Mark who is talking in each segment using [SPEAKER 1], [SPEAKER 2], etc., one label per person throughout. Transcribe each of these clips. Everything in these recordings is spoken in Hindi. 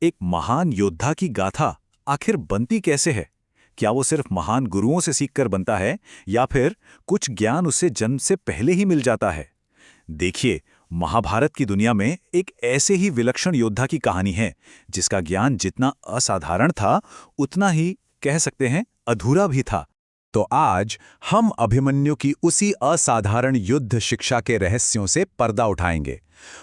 [SPEAKER 1] एक महान योद्धा की गाथा आखिर बनती कैसे है? क्या वो सिर्फ महान गुरुओं से सीखकर बनता है या फिर कुछ ज्ञान उसे जन्म से पहले ही मिल जाता है? देखिए, महाभारत की दुनिया में एक ऐसे ही विलक्षण योद्धा की कहानी है जिसका ज्ञान जितना असाधारण था उतना ही कह सकते हैं अधूरा भी था। तो आज हम अभिमन्यु की उसी असाधारण युद्ध शिक्षा के रहस्यों से पर्दा उठाएंगे।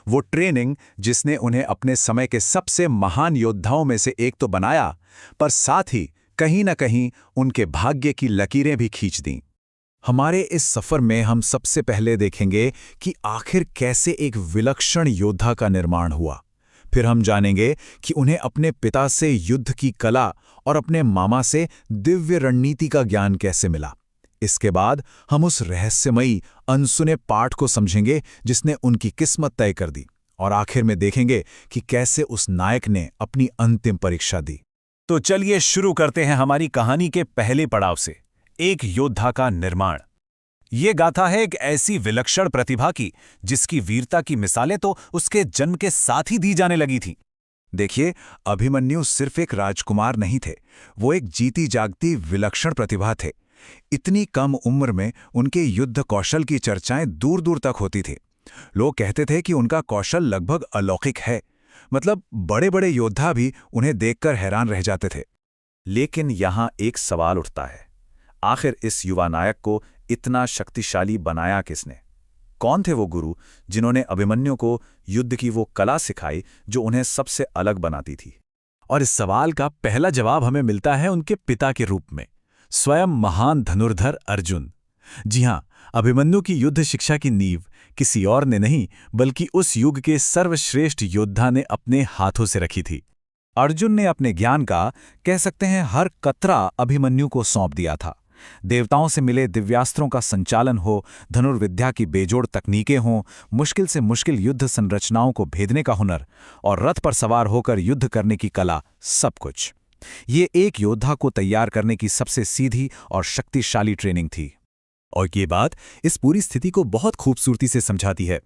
[SPEAKER 1] वो ट्रेनिंग जिसने उन्हें अपने समय के सबसे महान योद्धाओं में से एक तो बनाया, पर साथ ही कहीं न कहीं उनके भाग्य की लकीरें भी खींच दीं। हमारे इस सफर में हम सबसे पहले देखेंगे कि आखिर कैसे एक विलक्षण योद्धा का निर्माण हुआ। फिर हम जानेंगे कि उन्हें अपने पिता से युद्ध की कला और अपने मामा से दिव्य रणनीति का ज्ञान कैसे मिला। इसके बाद हम उस रहस्यमयी अनसुने पाठ को समझेंगे जिसने उनकी किस्मत तय कर दी, और आखिर में देखेंगे कि कैसे उस नायक ने अपनी अंतिम परीक्षा दी।
[SPEAKER 2] तो चलिए शुरू करते हैं हमारी कहानी के पहले पड़ाव से, एक योद्धा का निर्माण। ये गाथा है एक ऐसी विलक्षण प्रतिभा की जिसकी वीरता की मिसालें तो उसके जन्म के साथ ही दी जाने लगी थीं।
[SPEAKER 1] देखिए, अभिमन्यु सिर्फ एक राजकुमार नहीं थे, वो एक जीती जागती विलक्षण प्रतिभा थे। इतनी कम उम्र में उनके युद्ध कौशल की चर्चाएं दूर दूर तक होती थी। लोग कहते थे कि उनका कौशल लगभग अलौकिक है, मतलब बड़े बड़े योद्धा भी उन्हें देखकर हैरान रह जाते थे।
[SPEAKER 2] लेकिन यहाँ एक सवाल उठता है, आखिर इस युवा नायक को इतना शक्तिशाली बनाया किसने? कौन थे वो गुरु जिन्होंने अभिमन्यु को युद्ध की वो कला सिखाई जो उन्हें सबसे अलग बनाती थी?
[SPEAKER 1] और इस सवाल का पहला जवाब हमें मिलता है उनके पिता के रूप में, स्वयं महान धनुर्धर अर्जुन। जी हां, अभिमन्यु की युद्ध शिक्षा की नींव किसी और ने नहीं बल्कि उस युग के सर्वश्रेष्ठ योद्धा ने अपने हाथों से रखी थी। अर्जुन ने अपने ज्ञान का, कह सकते हैं, हर कतरा अभिमन्यु को सौंप दिया था। देवताओं से मिले दिव्यास्त्रों का संचालन हो, धनुर्विद्या की बेजोड़ तकनीकें हों, मुश्किल से मुश्किल युद्ध संरचनाओं को भेदने का हुनर और रथ पर सवार होकर युद्ध करने की कला, सब कुछ ये एक योद्धा को तैयार करने की सबसे सीधी और शक्तिशाली ट्रेनिंग थी। और ये बात इस पूरी स्थिति को बहुत खूबसूरती से समझाती है।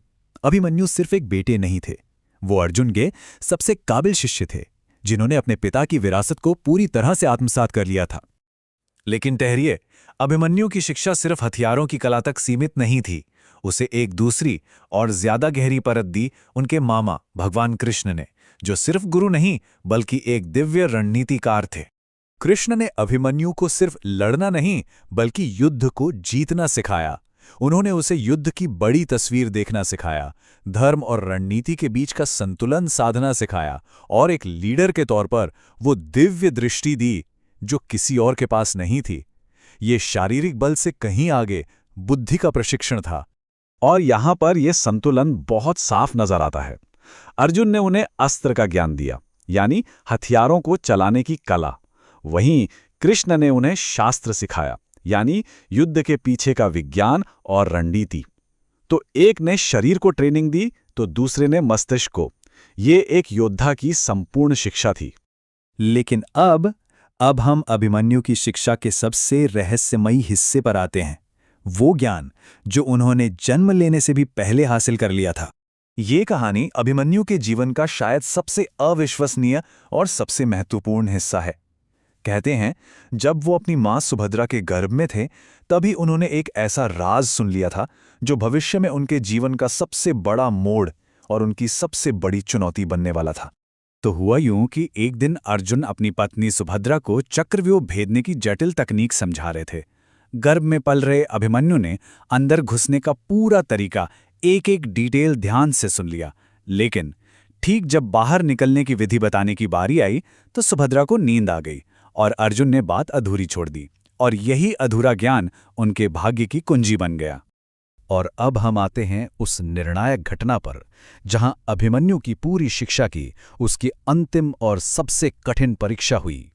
[SPEAKER 1] अभिमन्यु सिर्फ एक बेटे नहीं थे, वो अर्जुन के सबसे काबिल शिष्य थे जिन्होंने अपने पिता की विरासत को पूरी तरह से आत्मसात कर लिया था। लेकिन ठहरिए, अभिमन्यु की शिक्षा सिर्फ हथियारों की कला तक सीमित नहीं थी। उसे एक दूसरी और ज्यादा गहरी परत दी उनके मामा भगवान कृष्ण ने, जो सिर्फ गुरु नहीं बल्कि एक दिव्य रणनीतिकार थे। कृष्ण ने अभिमन्यु को सिर्फ लड़ना नहीं बल्कि युद्ध को जीतना सिखाया। उन्होंने उसे युद्ध की बड़ी तस्वीर देखना सिखाया, धर्म और रणनीति के बीच का संतुलन साधना सिखाया, और एक लीडर के तौर पर वो दिव्य दृष्टि दी जो किसी और के पास नहीं थी। ये शारीरिक बल से कहीं आगे बुद्धि का प्रशिक्षण था, और यहां पर यह संतुलन बहुत साफ नजर आता है। अर्जुन ने उन्हें अस्त्र का ज्ञान दिया, यानी हथियारों को चलाने की कला। वहीं कृष्ण ने उन्हें शास्त्र सिखाया, यानी युद्ध के पीछे का विज्ञान और रणनीति। तो एक ने शरीर को ट्रेनिंग दी तो दूसरे ने मस्तिष्क को। ये एक योद्धा की संपूर्ण शिक्षा थी। लेकिन अब हम अभिमन्यु की शिक्षा के सबसे रहस्यमयी हिस्से पर आते हैं, वो ज्ञान जो उन्होंने जन्म लेने से भी पहले हासिल कर लिया था। ये कहानी अभिमन्यु के जीवन का शायद सबसे अविश्वसनीय और सबसे महत्वपूर्ण हिस्सा है। कहते हैं, जब वो अपनी मां सुभद्रा के गर्भ में थे तभी उन्होंने एक ऐसा राज सुन लिया था जो भविष्य में उनके जीवन का सबसे बड़ा मोड़ और उनकी सबसे बड़ी चुनौती बनने वाला था। तो हुआ यूं कि एक दिन अर्जुन अपनी पत्नी सुभद्रा को चक्रव्यूह भेदने की जटिल तकनीक समझा रहे थे। गर्भ में पल रहे अभिमन्यु ने अंदर घुसने का पूरा तरीका एक एक डिटेल ध्यान से सुन लिया, लेकिन ठीक जब बाहर निकलने की विधि बताने की बारी आई तो सुभद्रा को नींद आ गई और अर्जुन ने बात अधूरी छोड़ दी, और यही अधूरा ज्ञान उनके भाग्य की कुंजी बन गया। और अब हम आते हैं उस निर्णायक घटना पर जहां अभिमन्यु की पूरी शिक्षा की उसकी अंतिम और सबसे कठिन परीक्षा हुई,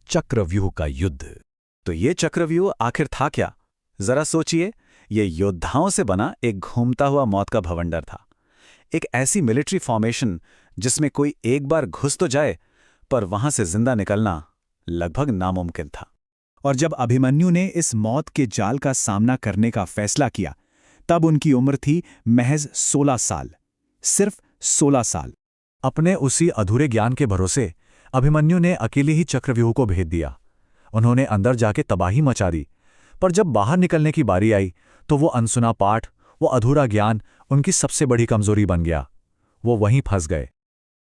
[SPEAKER 1] चक्रव्यूह का युद्ध। तो ये चक्रव्यूह आखिर था क्या? जरा सोचिए, ये योद्धाओं से बना एक घूमता हुआ मौत का भवंडर था। एक ऐसी मिलिट्री फॉर्मेशन जिसमें कोई एक बार घुस तो जाए पर वहां से जिंदा निकलना लगभग नामुमकिन था। और जब अभिमन्यु ने इस मौत के जाल का सामना करने का फैसला किया तब उनकी उम्र थी महज 16 साल, सिर्फ 16 साल। अपने उसी अधूरे ज्ञान के भरोसे
[SPEAKER 3] अभिमन्यु ने अकेले ही चक्रव्यूह को भेद दिया। उन्होंने अंदर जाके तबाही मचा दी, पर जब बाहर निकलने की बारी आई तो वो अनसुना पाठ, वो अधूरा ज्ञान उनकी सबसे बड़ी कमजोरी बन गया। वो वहीं फंस गए।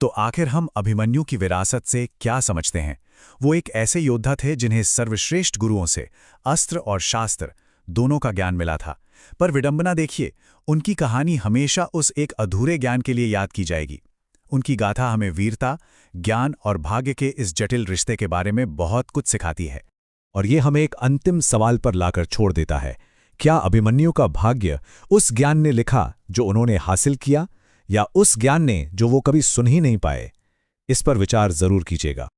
[SPEAKER 1] तो आखिर हम अभिमन्यु की विरासत से क्या समझते हैं? वो एक ऐसे योद्धा थे जिन्हें सर्वश्रेष्ठ गुरुओं से अस्त्र और शास्त्र दोनों का ज्ञान मिला था। पर विडंबना देखिए, उनकी कहानी हमेशा उस एक अधूरे ज्ञान के लिए याद की जाएगी। उनकी गाथा हमें वीरता, ज्ञान और भाग्य के इस जटिल रिश्ते के बारे में बहुत कुछ सिखाती है।
[SPEAKER 3] और ये हमें एक अंतिम सवाल पर लाकर छोड़ देता है, क्या अभिमन्यु का भाग्य उस ज्ञान ने लिखा जो उन्होंने हासिल किया, या उस ज्ञान ने जो वो कभी सुन ही नहीं पाए? इस पर विचार जरूर कीजिएगा।